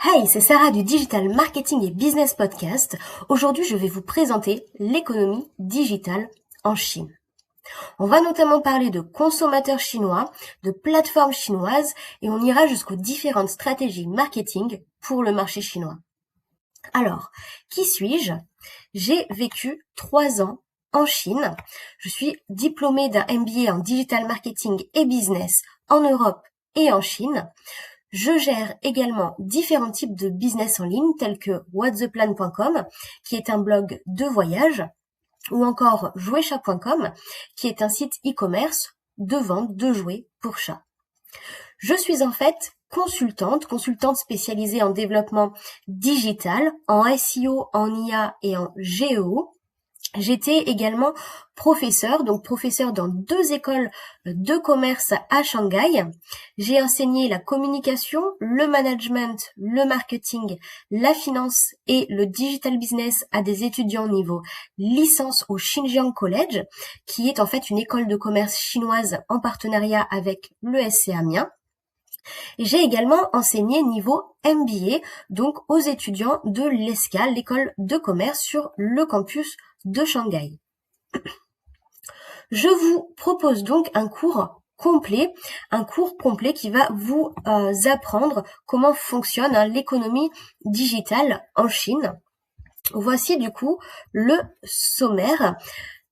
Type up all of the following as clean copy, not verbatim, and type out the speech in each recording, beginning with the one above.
Hey, c'est Sarah du Digital Marketing et Business Podcast. Aujourd'hui, je vais vous présenter l'économie digitale en Chine. On va notamment parler de consommateurs chinois, de plateformes chinoises et on ira jusqu'aux différentes stratégies marketing pour le marché chinois. Alors, qui suis-je? J'ai vécu 3 ans en Chine. Je suis diplômée d'un MBA en Digital Marketing et Business en Europe et en Chine. Je gère également différents types de business en ligne tels que whattheplan.com qui est un blog de voyage ou encore jouetchat.com qui est un site e-commerce de vente de jouets pour chats. Je suis en fait consultante spécialisée en développement digital, en SEO, en IA et en GEO. J'étais également professeur dans 2 écoles de commerce à Shanghai. J'ai enseigné la communication, le management, le marketing, la finance et le digital business à des étudiants niveau licence au Xinjiang College, qui est en fait une école de commerce chinoise en partenariat avec l'ESC Amiens. Et j'ai également enseigné niveau MBA, donc aux étudiants de l'ESCA, l'école de commerce sur le campus de Shanghai. Je vous propose donc un cours complet qui va vous apprendre comment fonctionne l'économie digitale en Chine. Voici du coup le sommaire.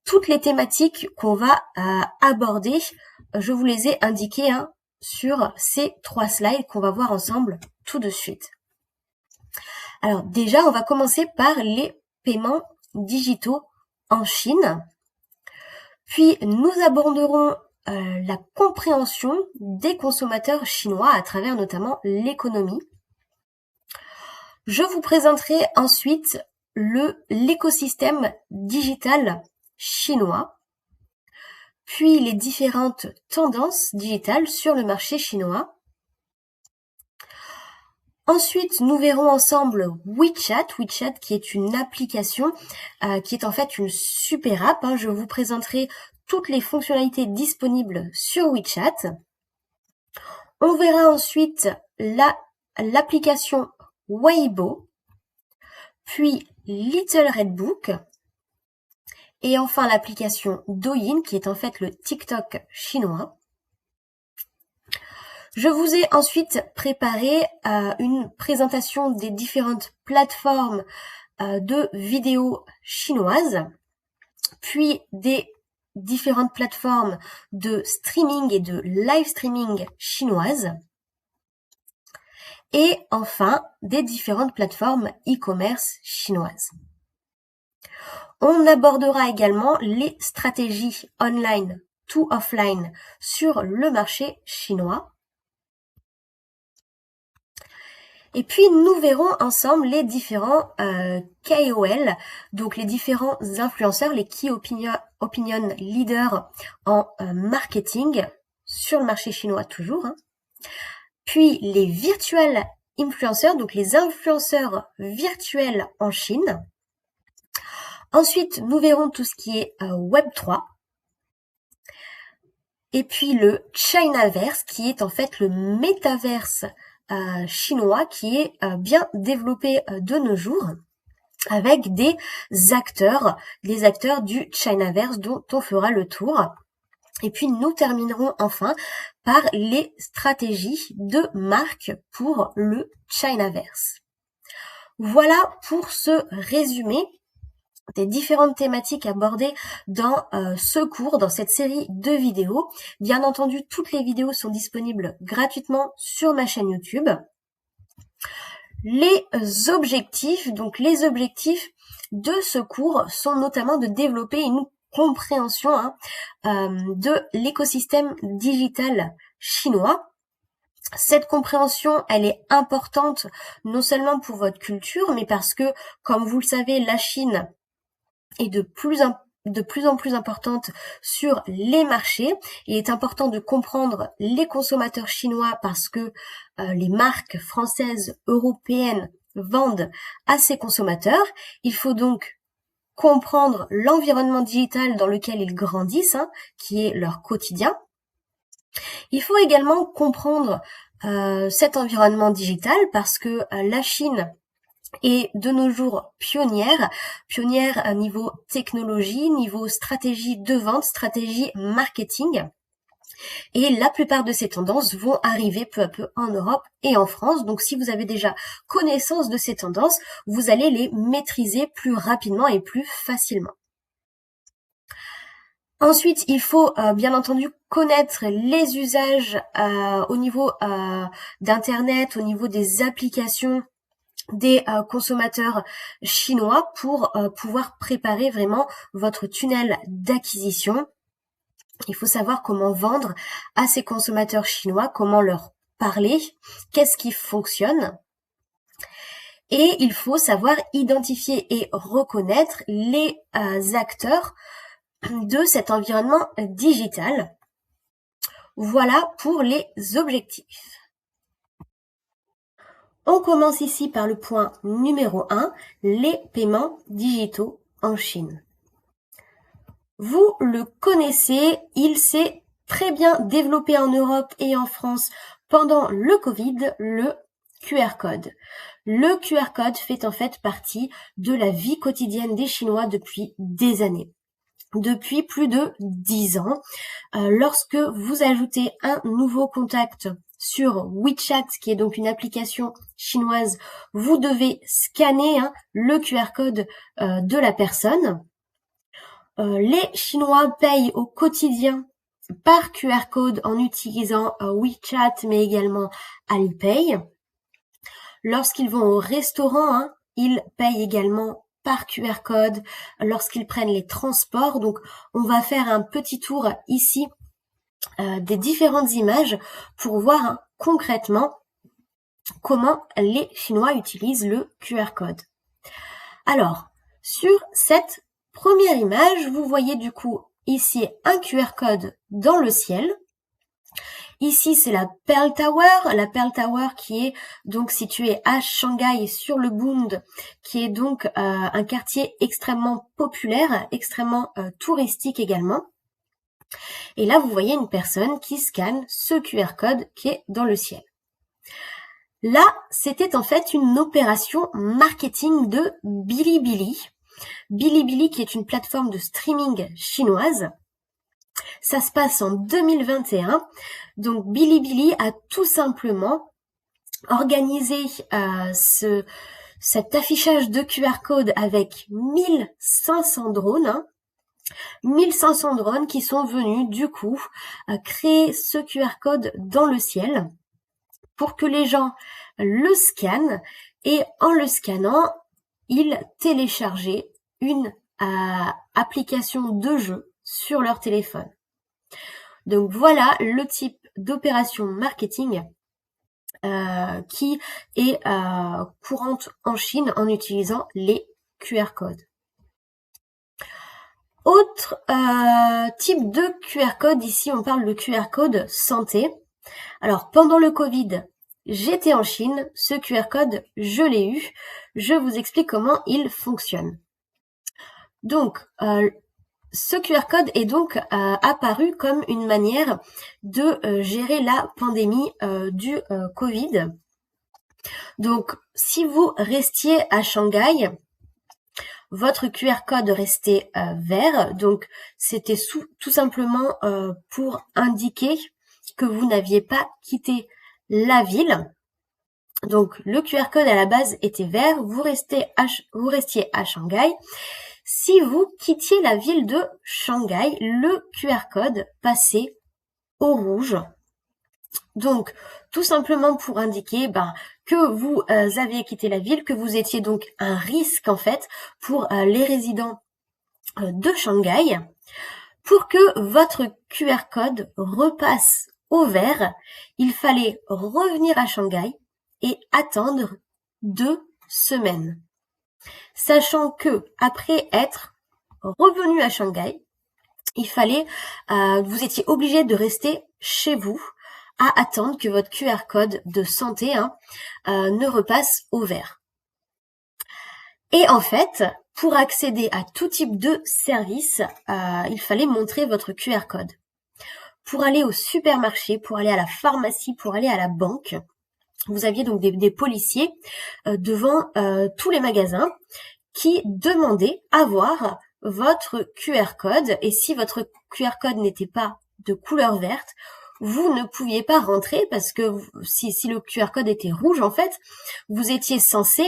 Toutes les thématiques qu'on va aborder, je vous les ai indiquées sur ces 3 slides qu'on va voir ensemble tout de suite. Alors déjà, on va commencer par les paiements digitaux en Chine. Puis nous aborderons la compréhension des consommateurs chinois à travers notamment l'économie. Je vous présenterai ensuite l'écosystème digital chinois, puis les différentes tendances digitales sur le marché chinois. Ensuite, nous verrons ensemble WeChat qui est une application qui est en fait une super app. Je vous présenterai toutes les fonctionnalités disponibles sur WeChat. On verra ensuite l'application Weibo, puis Little Red Book, et enfin l'application Douyin qui est en fait le TikTok chinois. Je vous ai ensuite préparé une présentation des différentes plateformes de vidéos chinoises, puis des différentes plateformes de streaming et de live streaming chinoises, et enfin des différentes plateformes e-commerce chinoises. On abordera également les stratégies online to offline sur le marché chinois. Et puis, nous verrons ensemble les différents KOL, donc les différents influenceurs, les Key Opinion Leaders en marketing sur le marché chinois toujours. Puis, les virtual influenceurs, donc les influenceurs virtuels en Chine. Ensuite, nous verrons tout ce qui est Web3. Et puis, le Chinaverse, qui est en fait le métaverse chinois qui est bien développé de nos jours avec des acteurs du Chinaverse dont on fera le tour. Et puis nous terminerons enfin par les stratégies de marque pour le Chinaverse. Voilà pour ce résumé des différentes thématiques abordées dans ce cours, dans cette série de vidéos. Bien entendu, toutes les vidéos sont disponibles gratuitement sur ma chaîne YouTube. Les objectifs de ce cours sont notamment de développer une compréhension de l'écosystème digital chinois. Cette compréhension, elle est importante non seulement pour votre culture, mais parce que, comme vous le savez, la Chine est de plus en plus importante sur les marchés. Il est important de comprendre les consommateurs chinois parce que les marques françaises, européennes vendent à ces consommateurs. Il faut donc comprendre l'environnement digital dans lequel ils grandissent, qui est leur quotidien. Il faut également comprendre cet environnement digital parce que la Chine est de nos jours pionnière à niveau technologie, niveau stratégie de vente, stratégie marketing. Et la plupart de ces tendances vont arriver peu à peu en Europe et en France. Donc si vous avez déjà connaissance de ces tendances, vous allez les maîtriser plus rapidement et plus facilement. Ensuite, il faut bien entendu connaître les usages au niveau d'Internet, au niveau des applications des consommateurs chinois pour pouvoir préparer vraiment votre tunnel d'acquisition. Il faut savoir comment vendre à ces consommateurs chinois, comment leur parler, qu'est-ce qui fonctionne. Et il faut savoir identifier et reconnaître les acteurs de cet environnement digital. Voilà pour les objectifs. On commence ici par le point numéro 1, les paiements digitaux en Chine. Vous le connaissez, il s'est très bien développé en Europe et en France pendant le Covid, le QR code. Le QR code fait en fait partie de la vie quotidienne des Chinois depuis des années. Depuis plus de 10 ans, lorsque vous ajoutez un nouveau contact sur WeChat, qui est donc une application chinoise, vous devez scanner le QR code de la personne. Les Chinois payent au quotidien par QR code en utilisant WeChat, mais également Alipay. Lorsqu'ils vont au restaurant, ils payent également par QR code lorsqu'ils prennent les transports. Donc, on va faire un petit tour ici des différentes images pour voir concrètement comment les Chinois utilisent le QR code. Alors, sur cette première image, vous voyez du coup ici un QR code dans le ciel. Ici, c'est la Pearl Tower qui est donc située à Shanghai sur le Bund, qui est donc un quartier extrêmement populaire, extrêmement touristique également. Et là, vous voyez une personne qui scanne ce QR code qui est dans le ciel. Là, c'était en fait une opération marketing de Bilibili. Bilibili qui est une plateforme de streaming chinoise. Ça se passe en 2021. Donc Bilibili a tout simplement organisé cet affichage de QR code avec 1500 drones. 1500 drones qui sont venus du coup créer ce QR code dans le ciel pour que les gens le scannent et en le scannant, ils téléchargeaient une application de jeu sur leur téléphone. Donc voilà le type d'opération marketing qui est courante en Chine en utilisant les QR codes. Autre type de QR code, ici on parle de QR code santé. Alors pendant le Covid, j'étais en Chine, ce QR code je l'ai eu, je vous explique comment il fonctionne. Donc ce QR code est donc apparu comme une manière de gérer la pandémie du Covid. Donc si vous restiez à Shanghai, votre QR code restait vert, donc c'était tout simplement pour indiquer que vous n'aviez pas quitté la ville. Donc le QR code à la base était vert, vous restiez à Shanghai. Si vous quittiez la ville de Shanghai, le QR code passait au rouge. Donc, tout simplement pour indiquer que vous aviez quitté la ville, que vous étiez donc un risque en fait pour les résidents de Shanghai. Pour que votre QR code repasse au vert, il fallait revenir à Shanghai et attendre 2 semaines. Sachant que après être revenu à Shanghai, il fallait, vous étiez obligé de rester chez vous à attendre que votre QR code de santé ne repasse au vert. Et en fait, pour accéder à tout type de service, il fallait montrer votre QR code. pour aller au supermarché, pour aller à la pharmacie, pour aller à la banque. Vous aviez donc des policiers devant tous les magasins qui demandaient à voir votre QR code, et si votre QR code n'était pas de couleur verte, vous ne pouviez pas rentrer, parce que si le QR code était rouge, en fait, vous étiez censé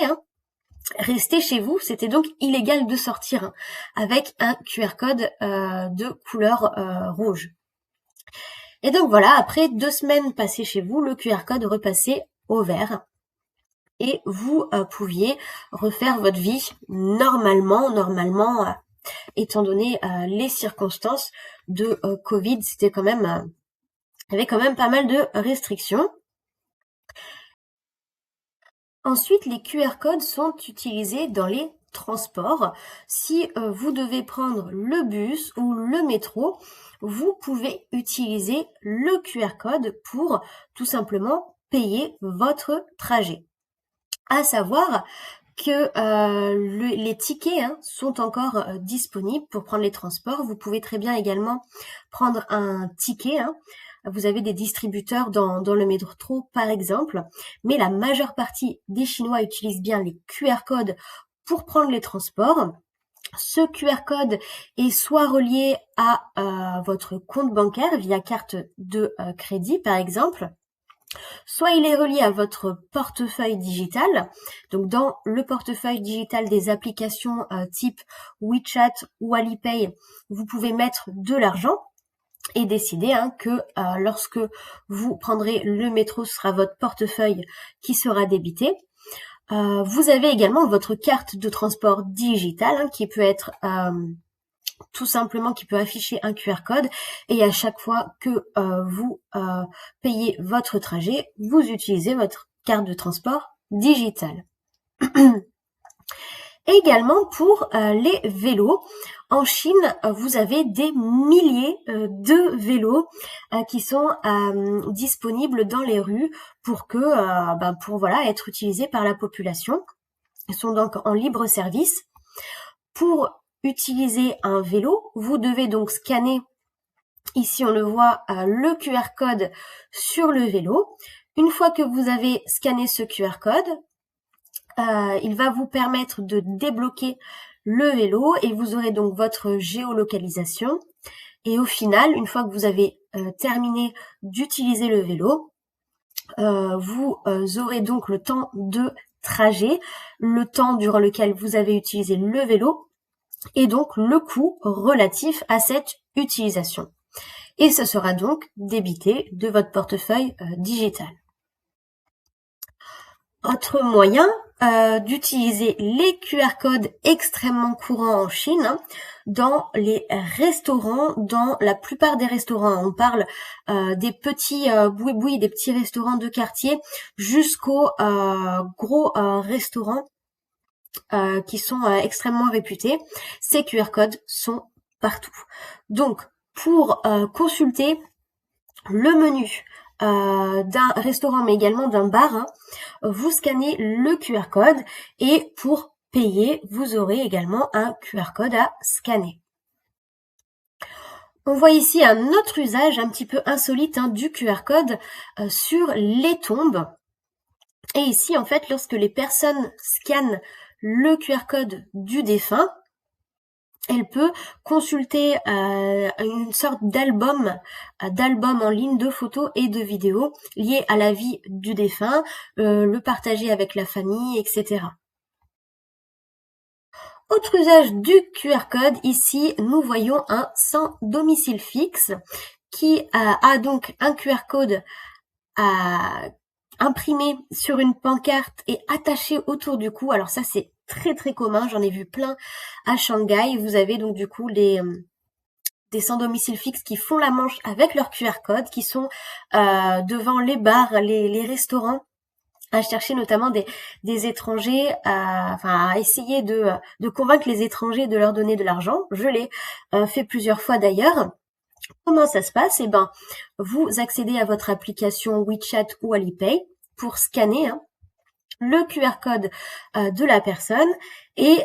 rester chez vous. C'était donc illégal de sortir avec un QR code de couleur rouge. Et donc voilà, après 2 semaines passées chez vous, le QR code repassait au vert. Et vous pouviez refaire votre vie normalement, étant donné les circonstances de Covid, c'était quand même, il y avait quand même pas mal de restrictions. Ensuite, les QR codes sont utilisés dans les transports. Si vous devez prendre le bus ou le métro, vous pouvez utiliser le QR code pour tout simplement payer votre trajet. À savoir que les tickets sont encore disponibles pour prendre les transports. Vous pouvez très bien également prendre un ticket. Vous avez des distributeurs dans le métro par exemple, mais la majeure partie des Chinois utilisent bien les QR codes pour prendre les transports. Ce QR code est soit relié à votre compte bancaire via carte de crédit par exemple, soit il est relié à votre portefeuille digital. Donc dans le portefeuille digital des applications type WeChat ou Alipay, vous pouvez mettre de l'argent et décider que lorsque vous prendrez le métro, ce sera votre portefeuille qui sera débité. Vous avez également votre carte de transport digital qui peut être tout simplement, qui peut afficher un QR code, et à chaque fois que vous payez votre trajet, vous utilisez votre carte de transport digitale. Également pour les vélos, en Chine, vous avez des milliers de vélos qui sont disponibles dans les rues pour être utilisés par la population. Ils sont donc en libre service. Pour utiliser un vélo, vous devez donc scanner, ici on le voit, le QR code sur le vélo. Une fois que vous avez scanné ce QR code, il va vous permettre de débloquer le vélo et vous aurez donc votre géolocalisation. Et au final, une fois que vous avez terminé d'utiliser le vélo, vous aurez donc le temps de trajet, le temps durant lequel vous avez utilisé le vélo, et donc le coût relatif à cette utilisation. Et ce sera donc débité de votre portefeuille digital. Autre moyen d'utiliser les QR codes extrêmement courants en Chine, dans les restaurants, dans la plupart des restaurants. On parle des petits boui-boui, des petits restaurants de quartier, jusqu'aux gros restaurants qui sont extrêmement réputés. Ces QR codes sont partout. Donc, pour consulter le menu d'un restaurant, mais également d'un bar, vous scannez le QR code, et pour payer, vous aurez également un QR code à scanner. On voit ici un autre usage un petit peu insolite du QR code sur les tombes. Et ici, en fait, lorsque les personnes scannent le QR code du défunt, elle peut consulter une sorte d'album en ligne de photos et de vidéos liées à la vie du défunt, le partager avec la famille, etc. Autre usage du QR code, ici nous voyons un sans domicile fixe qui a donc un QR code imprimé sur une pancarte et attaché autour du cou. Alors ça c'est très très commun, j'en ai vu plein à Shanghai. Vous avez donc du coup des sans domicile fixe qui font la manche avec leur QR code, qui sont devant les bars, les restaurants, à chercher notamment des étrangers, à essayer de convaincre les étrangers de leur donner de l'argent. Je l'ai fait plusieurs fois d'ailleurs. Comment ça se passe? Vous accédez à votre application WeChat ou Alipay pour scanner le QR code de la personne et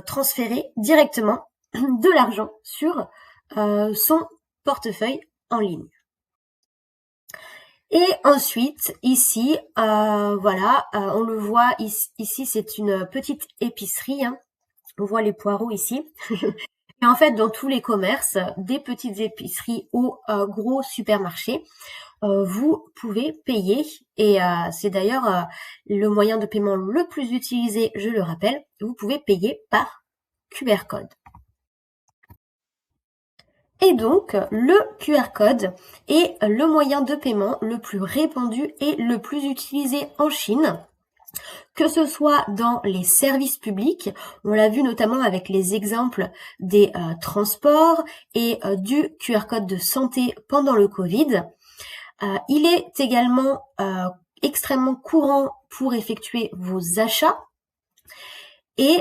transférer directement de l'argent sur son portefeuille en ligne. Et ensuite, ici, voilà, on le voit, ici c'est une petite épicerie, hein. On voit les poireaux ici. Et en fait, dans tous les commerces, des petites épiceries aux gros supermarchés, vous pouvez payer. Et c'est d'ailleurs le moyen de paiement le plus utilisé, je le rappelle. Vous pouvez payer par QR code. Et donc, le QR code est le moyen de paiement le plus répandu et le plus utilisé en Chine, que ce soit dans les services publics, on l'a vu notamment avec les exemples des transports et du QR code de santé pendant le Covid. Il est également extrêmement courant pour effectuer vos achats et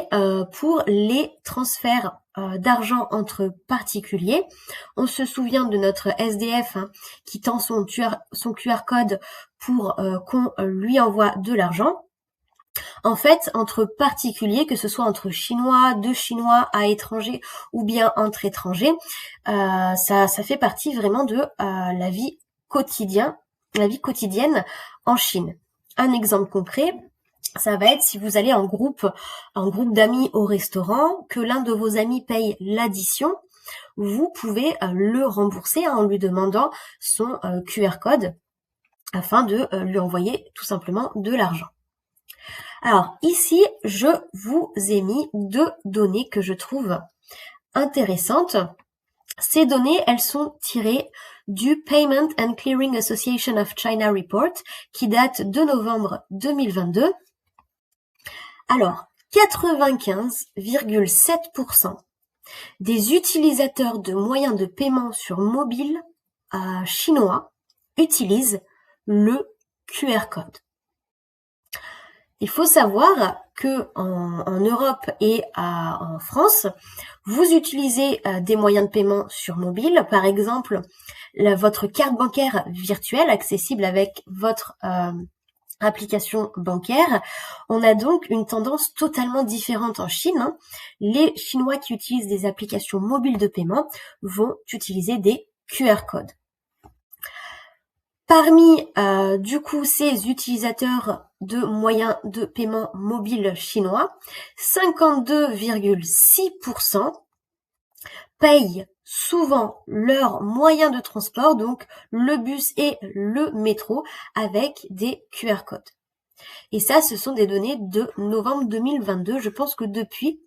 pour les transferts d'argent entre particuliers. On se souvient de notre SDF qui tend son QR code pour qu'on lui envoie de l'argent. En fait, entre particuliers, que ce soit entre Chinois, de Chinois à étrangers ou bien entre étrangers, ça fait partie vraiment de la vie quotidienne en Chine. Un exemple concret, ça va être si vous allez en groupe d'amis au restaurant, que l'un de vos amis paye l'addition, vous pouvez le rembourser en lui demandant son QR code afin de lui envoyer tout simplement de l'argent. Alors ici, je vous ai mis 2 données que je trouve intéressantes. Ces données, elles sont tirées du Payment and Clearing Association of China Report qui date de novembre 2022. Alors, 95,7% des utilisateurs de moyens de paiement sur mobile chinois utilisent le QR code. Il faut savoir que en Europe et en France, vous utilisez des moyens de paiement sur mobile, par exemple votre carte bancaire virtuelle accessible avec votre application bancaire. On a donc une tendance totalement différente en Chine. Les Chinois qui utilisent des applications mobiles de paiement vont utiliser des QR codes. Parmi du coup ces utilisateurs de moyens de paiement mobile chinois, 52,6% payent souvent leurs moyens de transport, donc le bus et le métro, avec des QR codes. Et ça, ce sont des données de novembre 2022. Je pense que depuis,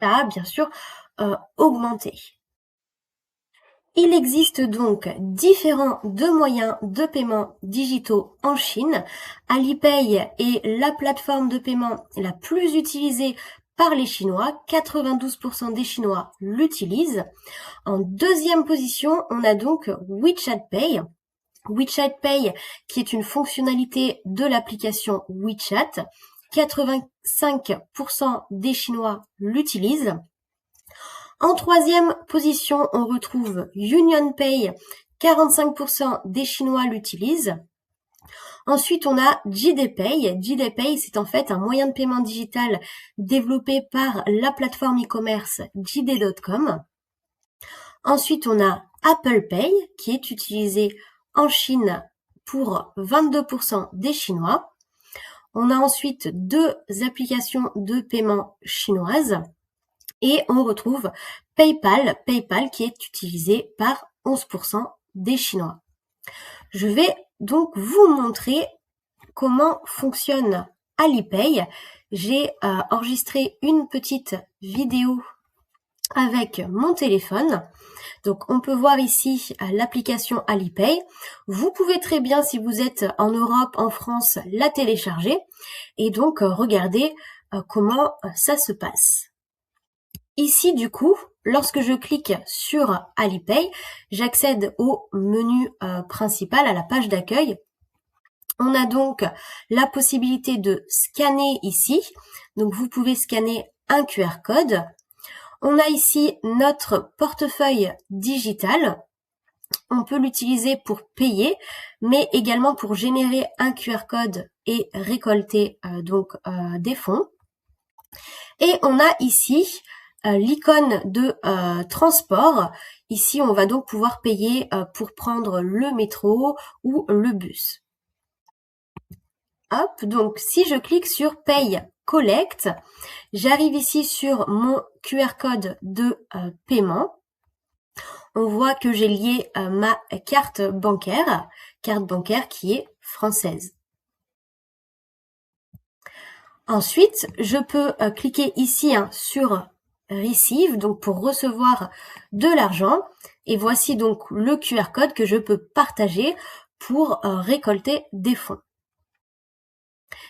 ça a bien sûr augmenté. Il existe donc différents moyens de paiement digitaux en Chine. Alipay est la plateforme de paiement la plus utilisée par les Chinois. 92% des Chinois l'utilisent. En deuxième position, on a donc WeChat Pay. WeChat Pay qui est une fonctionnalité de l'application WeChat. 85% des Chinois l'utilisent. En troisième position, on retrouve UnionPay, 45% des Chinois l'utilisent. Ensuite, on a JDPay. JDPay, c'est en fait un moyen de paiement digital développé par la plateforme e-commerce JD.com. Ensuite, on a Apple Pay, qui est utilisé en Chine pour 22% des Chinois. On a ensuite 2 applications de paiement chinoises. Et on retrouve PayPal qui est utilisé par 11% des Chinois. Je vais donc vous montrer comment fonctionne Alipay. J'ai enregistré une petite vidéo avec mon téléphone. Donc on peut voir ici l'application Alipay. Vous pouvez très bien, si vous êtes en Europe, en France, la télécharger et donc regarder comment ça se passe. Ici, du coup, lorsque je clique sur Alipay, j'accède au menu principal, à la page d'accueil. On a donc la possibilité de scanner ici. Donc, vous pouvez scanner un QR code. On a ici notre portefeuille digital. On peut l'utiliser pour payer, mais également pour générer un QR code et récolter des fonds. Et on a ici l'icône de transport Ici, on va donc pouvoir payer pour prendre le métro ou le bus. Hop, donc si je clique sur Paye Collect, j'arrive ici sur mon QR code de paiement. On voit que j'ai lié ma carte bancaire qui est française. Ensuite, je peux cliquer ici sur Receive, donc pour recevoir de l'argent. Et voici donc le QR code que je peux partager pour récolter des fonds.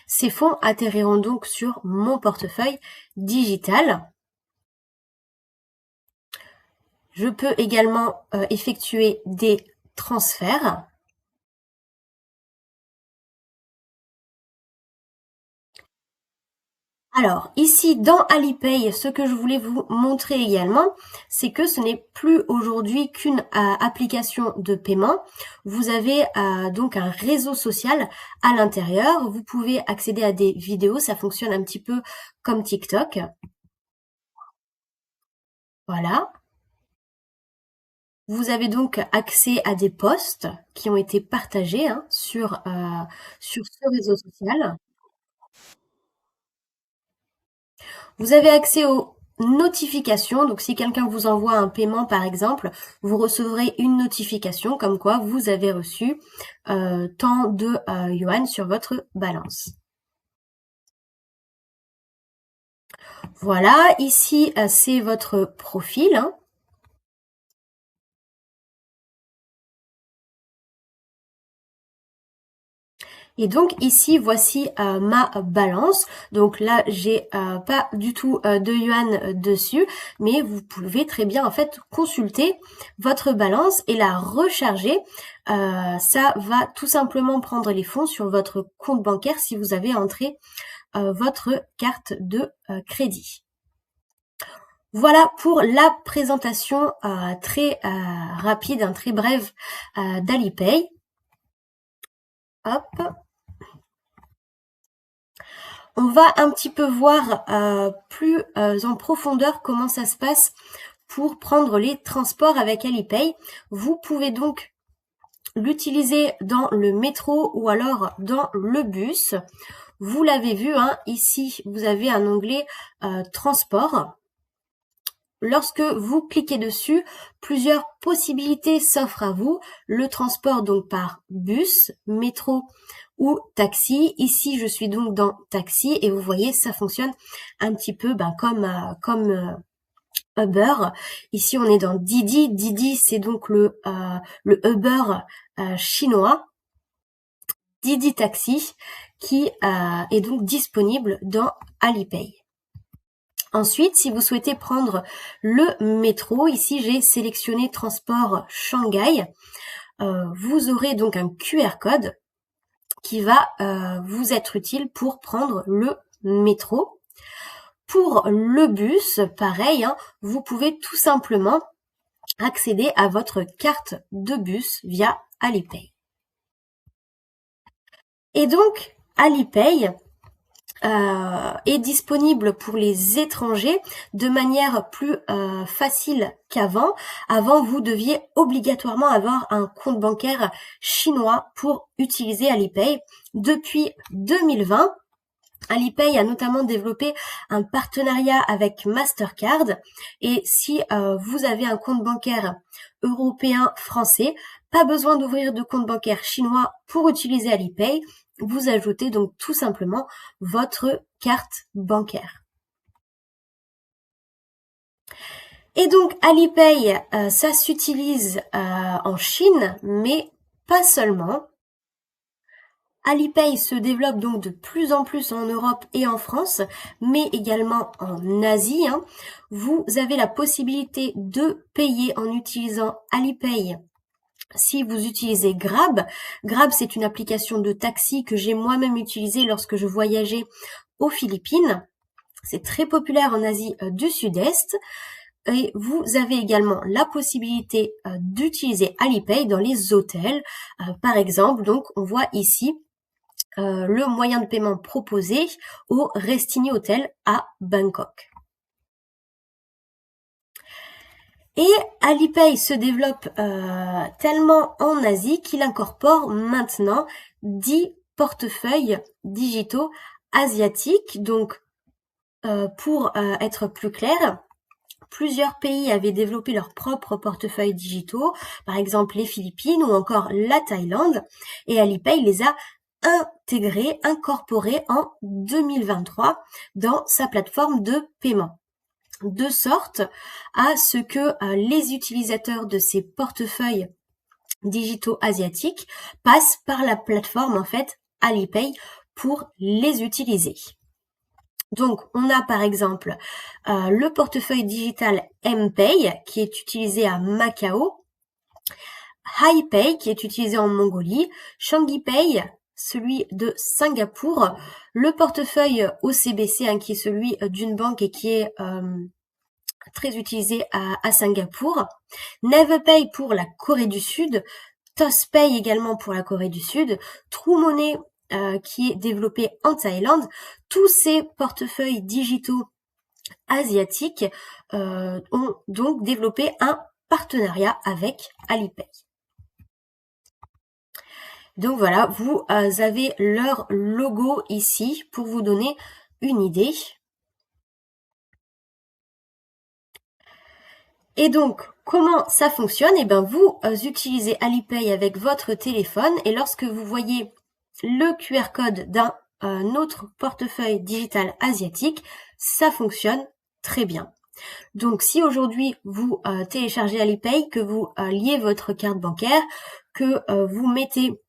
Ces fonds atterriront donc sur mon portefeuille digital. Je peux également effectuer des transferts. Alors, ici, dans Alipay, ce que je voulais vous montrer également, c'est que ce n'est plus aujourd'hui qu'une application de paiement. Vous avez donc un réseau social à l'intérieur. Vous pouvez accéder à des vidéos. Ça fonctionne un petit peu comme TikTok. Voilà. Vous avez donc accès à des posts qui ont été partagés sur ce réseau social. Vous avez accès aux notifications. Donc, si quelqu'un vous envoie un paiement, par exemple, vous recevrez une notification comme quoi vous avez reçu tant de yuan sur votre balance. Voilà, ici, c'est votre profil. Et donc ici, voici ma balance. Donc là, j'ai pas du tout de yuan dessus, mais vous pouvez très bien en fait consulter votre balance et la recharger. Ça va tout simplement prendre les fonds sur votre compte bancaire si vous avez entré votre carte de crédit. Voilà pour la présentation très rapide, très brève d'Alipay. Hop. On va un petit peu voir plus en profondeur comment ça se passe pour prendre les transports avec Alipay. Vous pouvez donc l'utiliser dans le métro ou alors dans le bus. Vous l'avez vu, ici vous avez un onglet transport. Lorsque vous cliquez dessus, plusieurs possibilités s'offrent à vous. Le transport donc par bus, métro ou taxi. Ici, je suis donc dans taxi et vous voyez, ça fonctionne un petit peu comme Uber. Ici, on est dans Didi. Didi, c'est donc le Uber chinois. Didi Taxi qui est donc disponible dans Alipay. Ensuite, si vous souhaitez prendre le métro, ici j'ai sélectionné transport Shanghai. Vous aurez donc un QR code qui va vous être utile pour prendre le métro. Pour le bus, pareil, vous pouvez tout simplement accéder à votre carte de bus via Alipay. Et donc, Alipay est disponible pour les étrangers de manière plus facile qu'avant. Avant, vous deviez obligatoirement avoir un compte bancaire chinois pour utiliser Alipay. Depuis 2020, Alipay a notamment développé un partenariat avec Mastercard et si vous avez un compte bancaire européen français, pas besoin d'ouvrir de compte bancaire chinois pour utiliser Alipay. Vous ajoutez donc tout simplement votre carte bancaire. Et donc Alipay, ça s'utilise en Chine, mais pas seulement. Alipay se développe donc de plus en plus en Europe et en France, mais également en Asie. Vous avez la possibilité de payer en utilisant Alipay. Si vous utilisez Grab, Grab c'est une application de taxi que j'ai moi-même utilisée lorsque je voyageais aux Philippines. C'est très populaire en Asie du Sud-Est. Et vous avez également la possibilité d'utiliser Alipay dans les hôtels. Par exemple, donc on voit ici le moyen de paiement proposé au Restini Hotel à Bangkok. Et Alipay se développe tellement en Asie qu'il incorpore maintenant 10 portefeuilles digitaux asiatiques. Donc, pour être plus clair, plusieurs pays avaient développé leurs propres portefeuilles digitaux, par exemple les Philippines ou encore la Thaïlande, et Alipay les a incorporés en 2023 dans sa plateforme de paiement. De sorte à ce que les utilisateurs de ces portefeuilles digitaux asiatiques passent par la plateforme en fait Alipay pour les utiliser. Donc, on a par exemple le portefeuille digital mPay qui est utilisé à Macao, HiPay qui est utilisé en Mongolie, ShangiPay, celui de Singapour, le portefeuille OCBC qui est celui d'une banque et qui est très utilisé à Singapour, Navepay pour la Corée du Sud, ToSPay également pour la Corée du Sud, TrueMoney qui est développé en Thaïlande. Tous ces portefeuilles digitaux asiatiques ont donc développé un partenariat avec Alipay. Donc voilà, vous avez leur logo ici pour vous donner une idée. Et donc, comment ça fonctionne? Eh bien, vous utilisez Alipay avec votre téléphone et lorsque vous voyez le QR code d'un autre portefeuille digital asiatique, ça fonctionne très bien. Donc, si aujourd'hui vous téléchargez Alipay, que vous liez votre carte bancaire, que vous mettez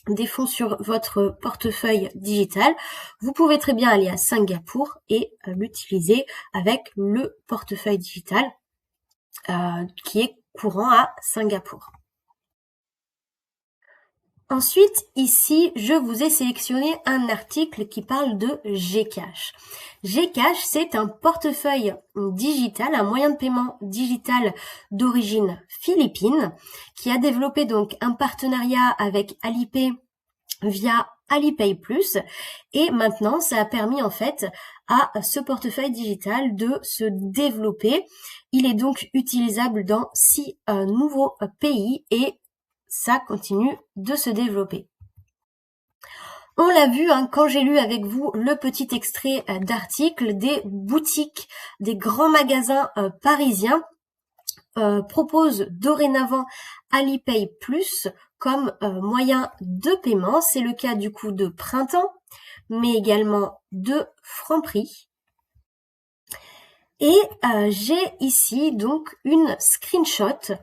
des fonds sur votre portefeuille digital, vous pouvez très bien aller à Singapour et l'utiliser avec le portefeuille digital qui est courant à Singapour. Ensuite, ici, je vous ai sélectionné un article qui parle de Gcash. Gcash, c'est un portefeuille digital, un moyen de paiement digital d'origine philippine, qui a développé donc un partenariat avec Alipay via Alipay Plus, et maintenant ça a permis en fait à ce portefeuille digital de se développer. Il est donc utilisable dans 6 nouveaux pays et ça continue de se développer. On l'a vu quand j'ai lu avec vous le petit extrait d'article, des boutiques, des grands magasins parisiens proposent dorénavant Alipay Plus comme moyen de paiement. C'est le cas du coup de Printemps, mais également de Franprix. Et j'ai ici donc une screenshot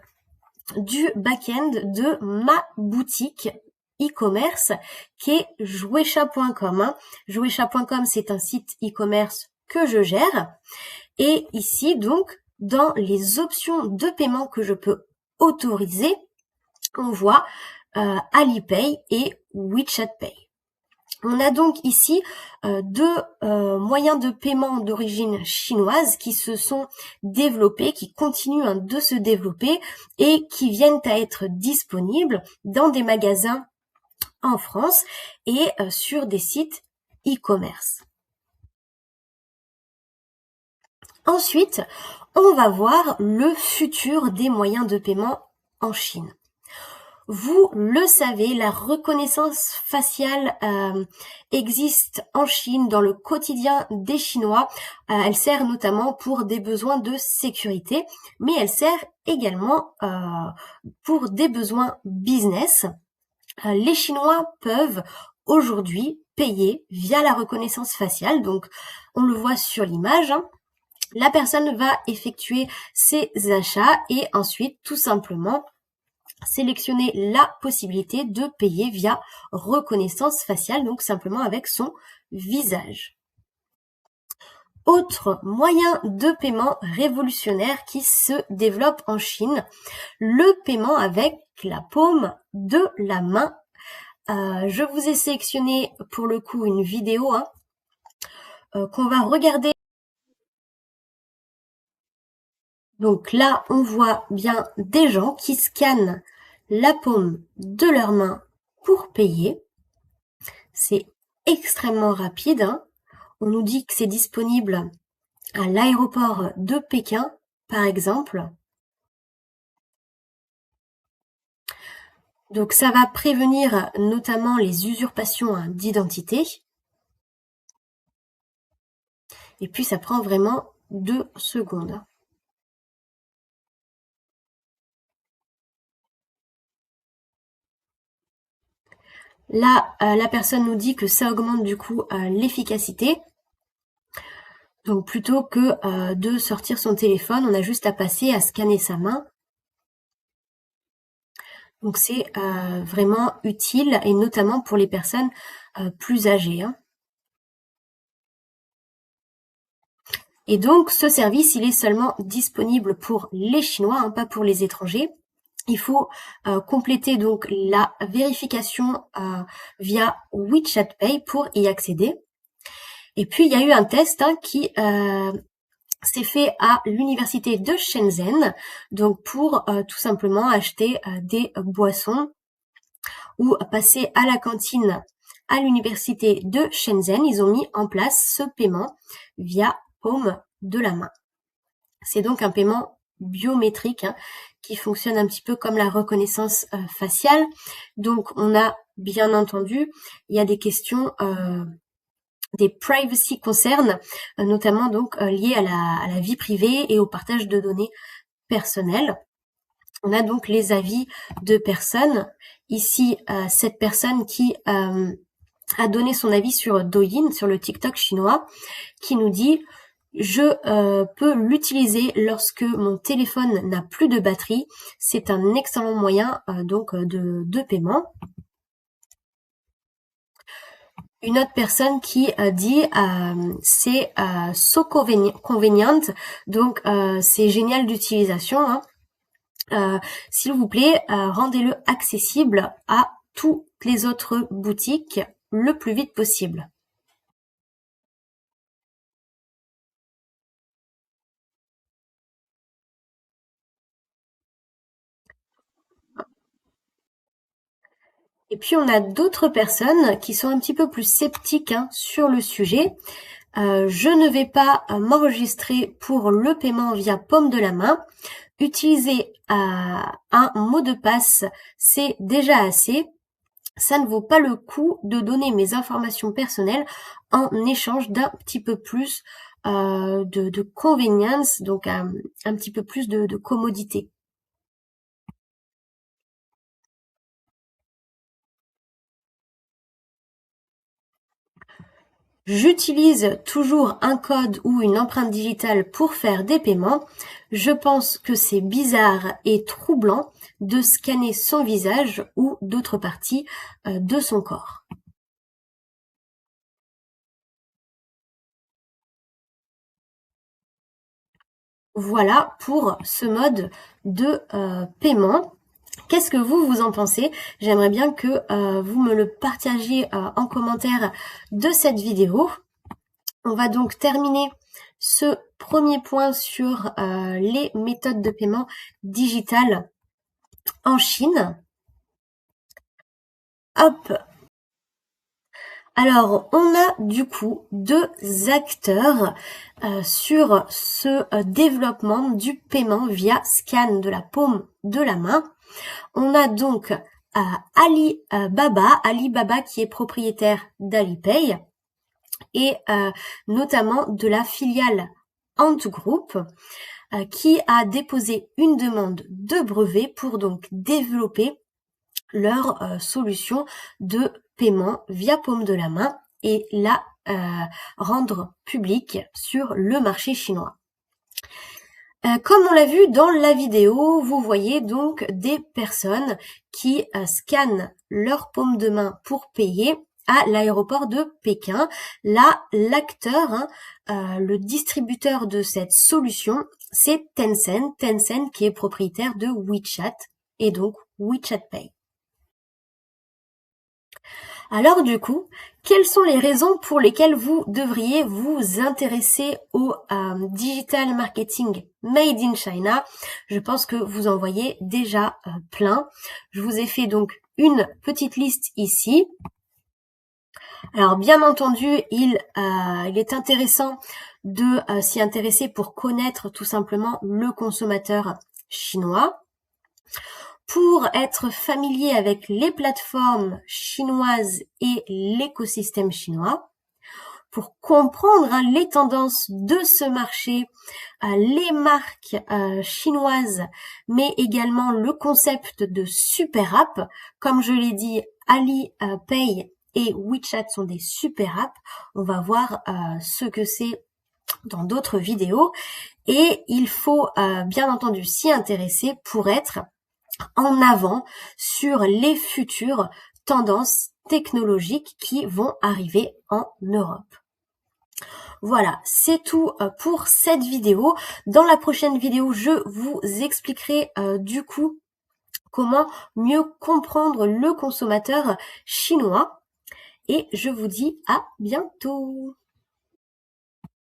du back-end de ma boutique e-commerce qui est jouecha.com. Jouecha.com, c'est un site e-commerce que je gère. Et ici, donc, dans les options de paiement que je peux autoriser, on voit Alipay et WeChat Pay. On a donc ici deux moyens de paiement d'origine chinoise qui se sont développés, qui continuent de se développer et qui viennent à être disponibles dans des magasins en France et sur des sites e-commerce. Ensuite, on va voir le futur des moyens de paiement en Chine. Vous le savez, la reconnaissance faciale existe en Chine dans le quotidien des Chinois. Elle sert notamment pour des besoins de sécurité, mais elle sert également pour des besoins business. Les Chinois peuvent aujourd'hui payer via la reconnaissance faciale, donc on le voit sur l'image. La personne va effectuer ses achats et ensuite tout simplement sélectionner la possibilité de payer via reconnaissance faciale, donc simplement avec son visage. Autre moyen de paiement révolutionnaire qui se développe en Chine, le paiement avec la paume de la main. Je vous ai sélectionné pour le coup une vidéo qu'on va regarder. Donc là, on voit bien des gens qui scannent la paume de leur main pour payer. C'est extrêmement rapide. On nous dit que c'est disponible à l'aéroport de Pékin, par exemple. Donc ça va prévenir notamment les usurpations d'identité. Et puis ça prend vraiment 2 secondes. Là, la personne nous dit que ça augmente du coup l'efficacité. Donc plutôt que de sortir son téléphone, on a juste à passer à scanner sa main. Donc c'est vraiment utile et notamment pour les personnes plus âgées. Et donc ce service, il est seulement disponible pour les Chinois, pas pour les étrangers. Il faut compléter donc la vérification via WeChat Pay pour y accéder. Et puis il y a eu un test qui s'est fait à l'université de Shenzhen, donc pour tout simplement acheter des boissons ou passer à la cantine à l'université de Shenzhen. Ils ont mis en place ce paiement via paume de la main. C'est donc un paiement biométrique qui fonctionne un petit peu comme la reconnaissance faciale. Donc on a bien entendu, il y a des questions des privacy concerns, notamment donc liées à la vie privée et au partage de données personnelles. On a donc les avis de personnes. Ici, cette personne qui a donné son avis sur Douyin, sur le TikTok chinois, qui nous dit « Je peux l'utiliser lorsque mon téléphone n'a plus de batterie. C'est un excellent moyen donc de paiement. » Une autre personne qui dit c'est so convenient, donc c'est génial d'utilisation. S'il vous plaît, rendez-le accessible à toutes les autres boutiques le plus vite possible. Et puis on a d'autres personnes qui sont un petit peu plus sceptiques sur le sujet. Je ne vais pas m'enregistrer pour le paiement via paume de la main. Utiliser un mot de passe, c'est déjà assez. Ça ne vaut pas le coup de donner mes informations personnelles en échange d'un petit peu plus de convenience, donc un petit peu plus de commodité. J'utilise toujours un code ou une empreinte digitale pour faire des paiements. Je pense que c'est bizarre et troublant de scanner son visage ou d'autres parties de son corps. Voilà pour ce mode de paiement. Qu'est-ce que vous en pensez? J'aimerais bien que vous me le partagiez en commentaire de cette vidéo. On va donc terminer ce premier point sur les méthodes de paiement digitales en Chine. Hop. Alors, on a du coup 2 acteurs sur ce développement du paiement via scan de la paume de la main. On a donc Alibaba qui est propriétaire d'Alipay et notamment de la filiale Ant Group qui a déposé une demande de brevet pour donc développer leur solution de paiement via paume de la main et la rendre publique sur le marché chinois. Comme on l'a vu dans la vidéo, vous voyez donc des personnes qui scannent leur paume de main pour payer à l'aéroport de Pékin. Là, l'acteur, le distributeur de cette solution, c'est Tencent. Tencent qui est propriétaire de WeChat et donc WeChat Pay. Alors du coup, quelles sont les raisons pour lesquelles vous devriez vous intéresser au digital marketing made in China? Je pense que vous en voyez déjà plein. Je vous ai fait donc une petite liste ici. Alors bien entendu, il est intéressant de s'y intéresser pour connaître tout simplement le consommateur chinois. pour être familier avec les plateformes chinoises et l'écosystème chinois, pour comprendre les tendances de ce marché, les marques chinoises, mais également le concept de super app. Comme je l'ai dit, Alipay et WeChat sont des super apps. On va voir ce que c'est dans d'autres vidéos. Et il faut bien entendu s'y intéresser pour être en avant sur les futures tendances technologiques qui vont arriver en Europe. Voilà, c'est tout pour cette vidéo. Dans la prochaine vidéo, je vous expliquerai du coup comment mieux comprendre le consommateur chinois. Et je vous dis à bientôt.